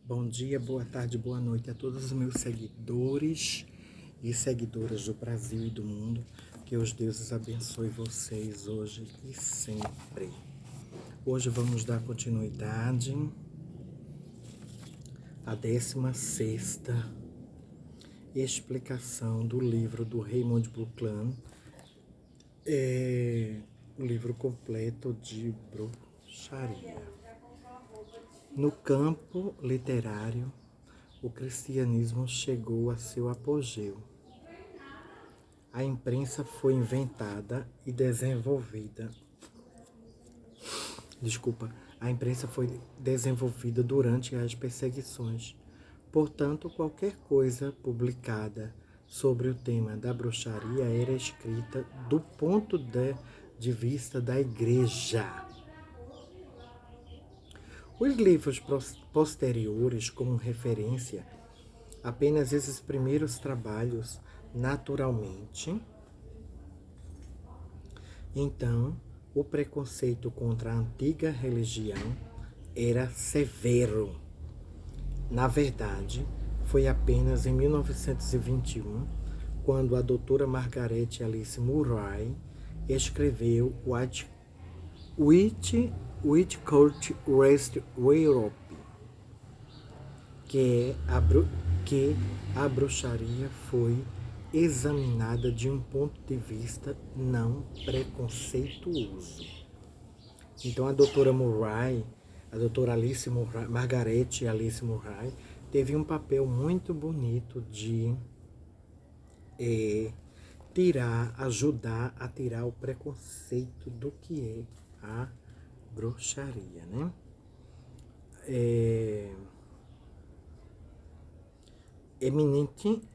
Bom dia, boa tarde, boa noite a todos os meus seguidores e seguidoras do Brasil e do mundo. Que os deuses abençoe vocês hoje e sempre. Hoje vamos dar continuidade à 16ª explicação do livro do Raymond Buckland, o livro completo de bruxaria. No campo literário, o cristianismo chegou a seu apogeu. A imprensa foi inventada e desenvolvida. A imprensa foi desenvolvida durante as perseguições. Portanto, qualquer coisa publicada sobre o tema da bruxaria era escrita do ponto de vista da Igreja. Os livros posteriores, como referência, apenas esses primeiros trabalhos, naturalmente. Então, o preconceito contra a antiga religião era severo. Na verdade, foi apenas em 1921, quando a doutora Margaret Alice Murray escreveu Witchcraft West Europe, que a bruxaria foi examinada de um ponto de vista não preconceituoso. Então a doutora Margaret Alice Murray, teve um papel muito bonito de ajudar a tirar o preconceito do que é a bruxaria, né?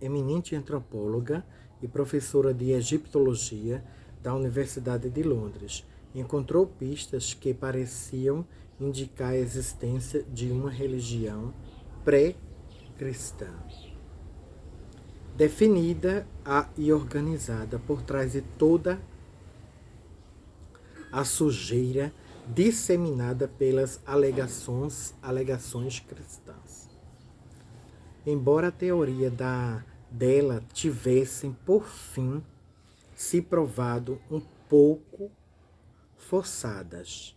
Eminente antropóloga e professora de egiptologia da Universidade de Londres, encontrou pistas que pareciam indicar a existência de uma religião pré-cristã, definida e organizada por trás de toda a sujeira disseminada pelas alegações cristãs. Embora a teoria dela tivesse, por fim, se provado um pouco forçadas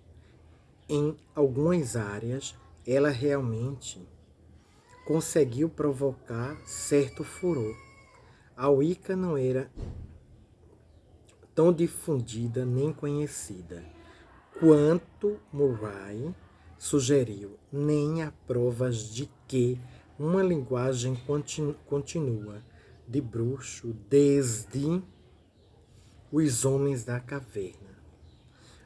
em algumas áreas, ela realmente conseguiu provocar certo furor. A Wicca não era tão difundida nem conhecida quanto Murray sugeriu, nem há provas de que uma linguagem contínua de bruxo desde os homens da caverna.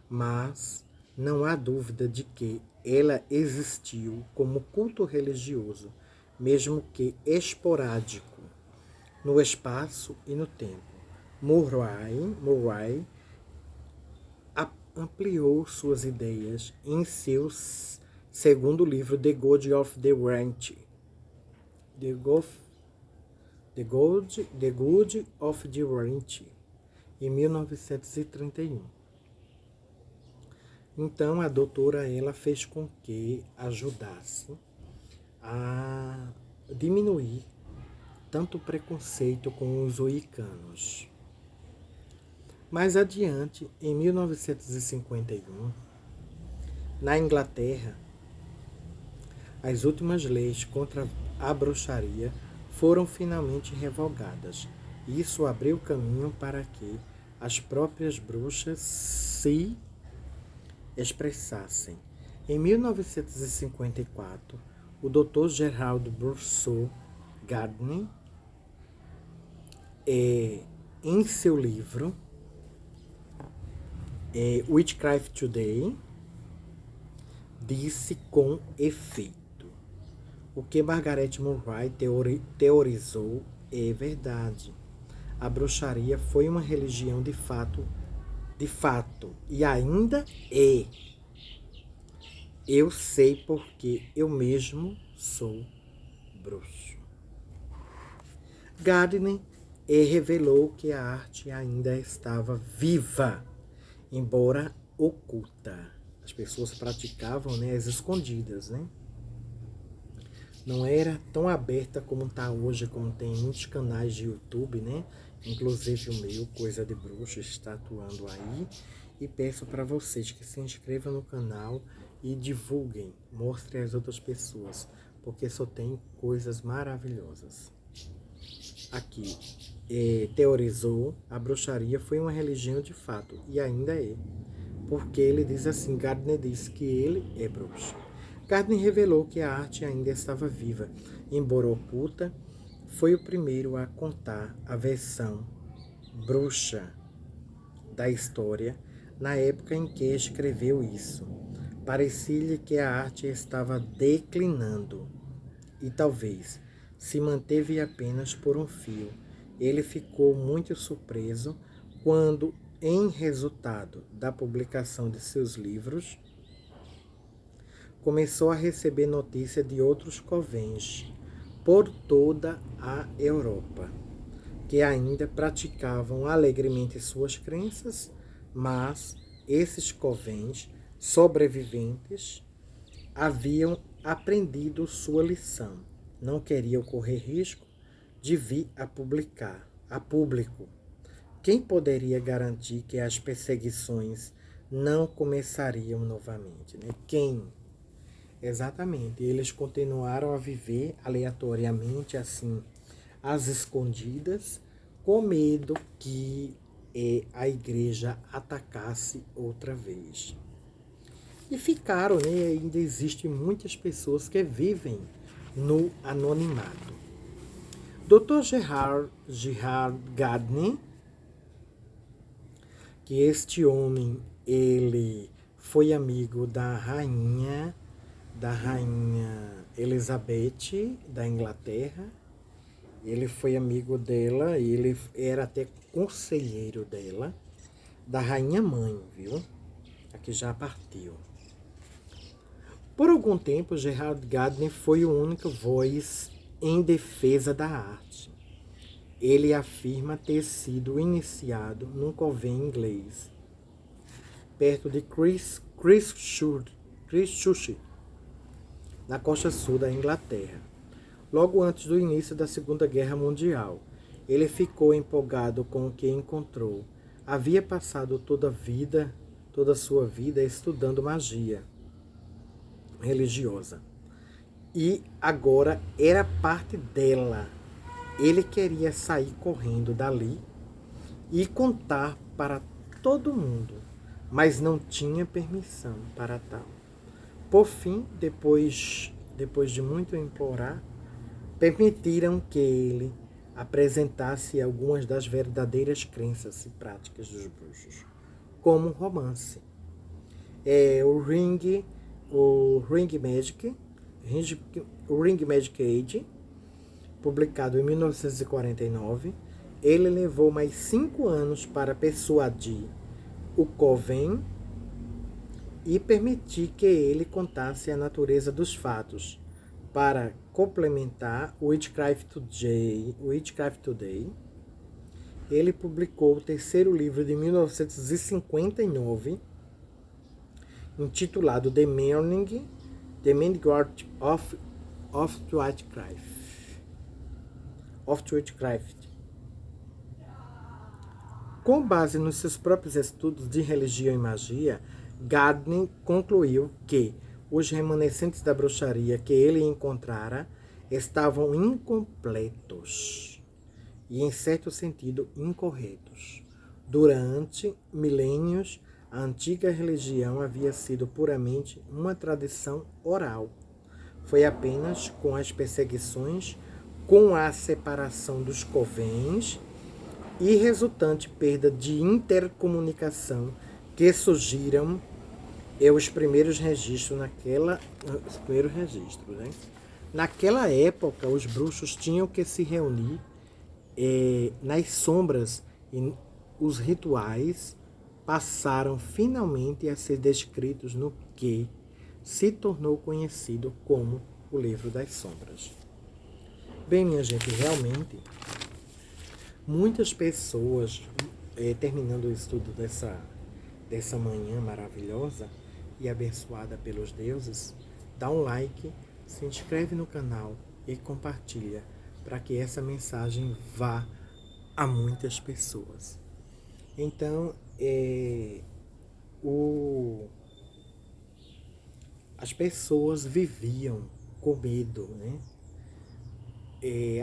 Mas não há dúvida de que ela existiu como culto religioso, mesmo que esporádico, no espaço e no tempo. Murray ampliou suas ideias em seu segundo livro, The God of the Ranch. The Good of the Ranch, em 1931. Então, a doutora ela fez com que ajudasse a diminuir tanto o preconceito com os wiccanos. Mais adiante, em 1951, na Inglaterra, as últimas leis contra a bruxaria foram finalmente revogadas. Isso abriu caminho para que as próprias bruxas se expressassem. Em 1954, o Dr. Gerald Bruce Gardner, em seu livro Witchcraft Today, disse com efeito: o que Margaret Murray teorizou é verdade. A bruxaria foi uma religião de fato, e ainda é. Eu sei porque eu mesmo sou bruxo. Gardner revelou que a arte ainda estava viva, embora oculta. As pessoas praticavam, né, as escondidas, né? não era tão aberta como está hoje, como tem muitos canais de YouTube, né? Inclusive o meu, Coisa de Bruxo, está atuando aí. E peço para vocês que se inscrevam no canal e divulguem, mostrem às outras pessoas, porque só tem coisas maravilhosas. Aqui, teorizou, a bruxaria foi uma religião de fato, e ainda é. Porque ele diz assim, Gardner diz que ele é bruxo. Gardner revelou que a arte ainda estava viva, embora oculta, foi o primeiro a contar a versão bruxa da história na época em que escreveu isso. Parecia-lhe que a arte estava declinando e talvez se manteve apenas por um fio. Ele ficou muito surpreso quando, em resultado da publicação de seus livros, começou a receber notícia de outros covens por toda a Europa, que ainda praticavam alegremente suas crenças, mas esses covens sobreviventes haviam aprendido sua lição. Não queriam correr risco de vir a publicar a público. Quem poderia garantir que as perseguições não começariam novamente, né? Quem? Exatamente. Eles continuaram a viver aleatoriamente, assim, às escondidas, com medo que a igreja atacasse outra vez. E ficaram, né? Ainda existem muitas pessoas que vivem no anonimato. Dr. Gerard Gardner, que este homem, ele foi amigo da rainha Elizabeth da Inglaterra. Ele foi amigo dela e ele era até conselheiro dela, da rainha mãe, viu? A que já partiu. Por algum tempo, Gerard Gardner foi a única voz em defesa da arte. Ele afirma ter sido iniciado num coven inglês, perto de Christchurch, na costa sul da Inglaterra. Logo antes do início da Segunda Guerra Mundial, ele ficou empolgado com o que encontrou. Havia passado toda a sua vida estudando magia religiosa. E agora era parte dela. Ele queria sair correndo dali e contar para todo mundo, mas não tinha permissão para tal. Por fim, depois de muito implorar, permitiram que ele apresentasse algumas das verdadeiras crenças e práticas dos bruxos, como o romance, o Ring Magic Age, publicado em 1949. Ele levou mais 5 anos para persuadir o coven e permitir que ele contasse a natureza dos fatos. Para complementar o Witchcraft Today, ele publicou o terceiro livro de 1959, intitulado The Meaning of Witchcraft. Com base nos seus próprios estudos de religião e magia, Gardner concluiu que os remanescentes da bruxaria que ele encontrara estavam incompletos e, em certo sentido, incorretos. Durante milênios, a antiga religião havia sido puramente uma tradição oral. Foi apenas com as perseguições, com a separação dos covens e resultante perda de intercomunicação que surgiram os primeiros registros né? Naquela época, os bruxos tinham que se reunir nas sombras, e os rituais passaram finalmente a ser descritos no que se tornou conhecido como o Livro das Sombras. Bem, minha gente, realmente, muitas pessoas, terminando o estudo dessa manhã maravilhosa e abençoada pelos deuses, dá um like, se inscreve no canal e compartilha para que essa mensagem vá a muitas pessoas. Então, as pessoas viviam com medo, né?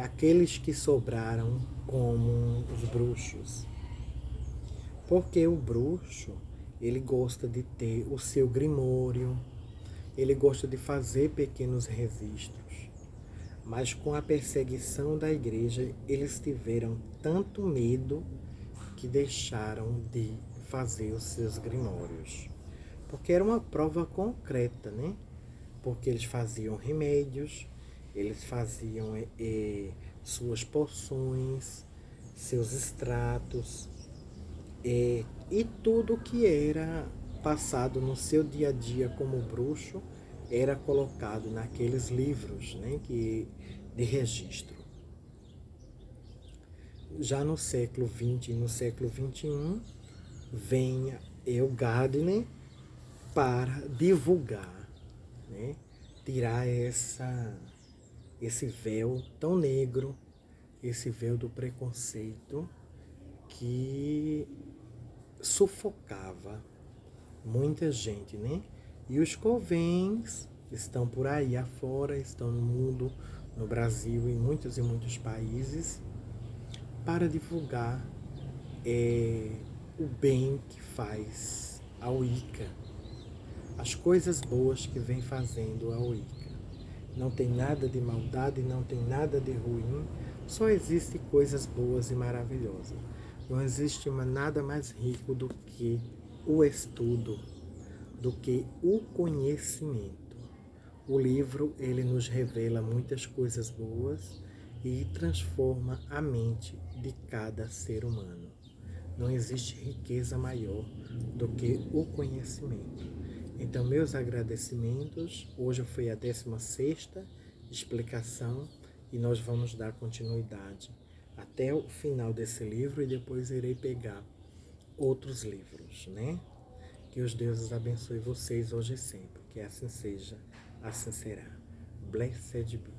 Aqueles que sobraram como os bruxos. Porque o bruxo, ele gosta de ter o seu grimório, ele gosta de fazer pequenos registros. Mas com a perseguição da igreja, eles tiveram tanto medo que deixaram de fazer os seus grimórios. Porque era uma prova concreta, né? Porque eles faziam remédios, eles faziam suas poções, seus extratos, e tudo que era passado no seu dia a dia como bruxo era colocado naqueles livros, né, de registro. Já no século XX e no século XXI, vem o Gardner para divulgar, né, tirar esse véu tão negro, esse véu do preconceito que sufocava muita gente, né? E os covens estão por aí afora, estão no mundo, no Brasil, em muitos e muitos países, para divulgar o bem que faz a Wicca, as coisas boas que vem fazendo a Wicca. Não tem nada de maldade, não tem nada de ruim, só existe coisas boas e maravilhosas. Não existe nada mais rico do que o estudo, do que o conhecimento. O livro, ele nos revela muitas coisas boas e transforma a mente de cada ser humano. Não existe riqueza maior do que o conhecimento. Então, meus agradecimentos. Hoje foi a 16ª explicação e nós vamos dar continuidade até o final desse livro e depois irei pegar outros livros, né? Que os deuses abençoe vocês hoje e sempre. Que assim seja, assim será. Blessed be.